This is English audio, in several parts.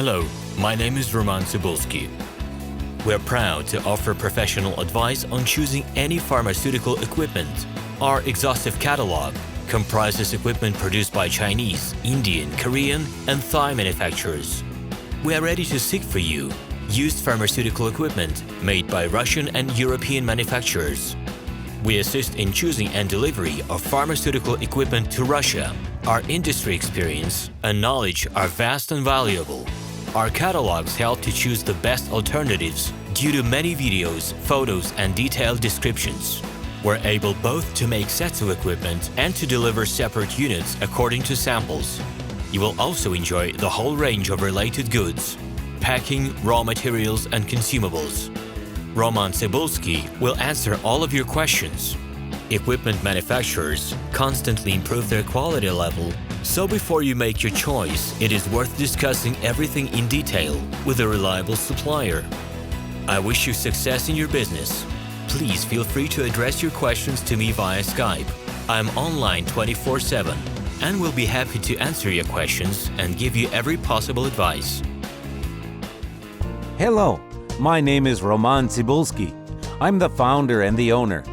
Hello, my name is RomanTsibulsky. We're proud to offer professional advice on choosing any pharmaceutical equipment. Our exhaustive catalog comprises equipment produced by Chinese, Indian, Korean, and Thai manufacturers. We are ready to seek for you used pharmaceutical equipment made by Russian and European manufacturers. We assist in choosing and delivery of pharmaceutical equipment to Russia. Our industry experience and knowledge are vast and valuable. Our catalogs help to choose the best alternatives due to many videos, photos, and detailed descriptions. We're able both to make sets of equipment and to deliver separate units according to samples. You will also enjoy the whole range of related goods, packing, raw materials, and consumables. RomanTsibulsky will answer all of your questions. Equipment manufacturers constantly improve their quality level, so before you make your choice, it is worth discussing everything in detail with a reliable supplier. I wish you success in your business. Please feel free to address your questions to me via Skype. I'm online 24/7 and will be happy to answer your questions and give you every possible advice. Hello, my name is RomanTsibulsky. I'm the founder and the owner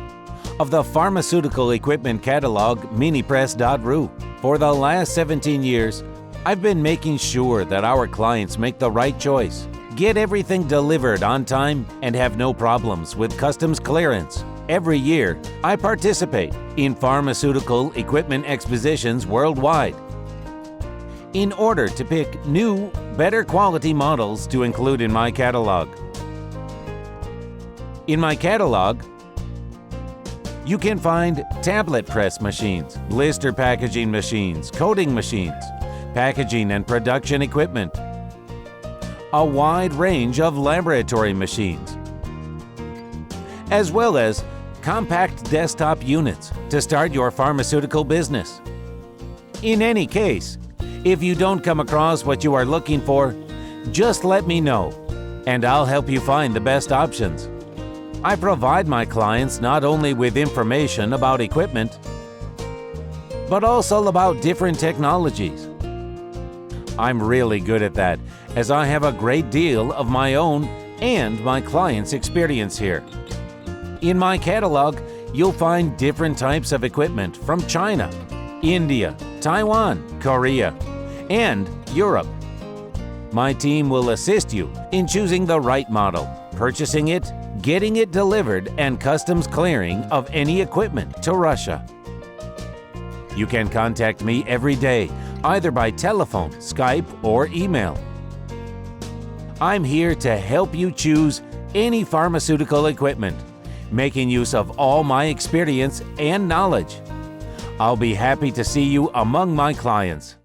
of the pharmaceutical equipment catalog Minipress.ru. For the last 17 years, I've been making sure that our clients make the right choice, get everything delivered on time, and have no problems with customs clearance. Every year, I participate in pharmaceutical equipment expositions worldwide in order to pick new, better quality models to include in my catalog. In my catalog, you can find tablet press machines, blister packaging machines, coating machines, packaging and production equipment, a wide range of laboratory machines, as well as compact desktop units to start your pharmaceutical business. In any case, if you don't come across what you are looking for, just let me know, and I'll help you find the best options. I provide my clients not only with information about equipment, but also about different technologies. I'm really good at that, as I have a great deal of my own and my clients' experience here. In my catalog, you'll find different types of equipment from China, India, Taiwan, Korea, and Europe. My team will assist you in choosing the right model, purchasing it, getting it delivered, and customs clearing of any equipment to Russia. You can contact me every day, either by telephone, Skype, or email. I'm here to help you choose any pharmaceutical equipment, making use of all my experience and knowledge. I'll be happy to see you among my clients.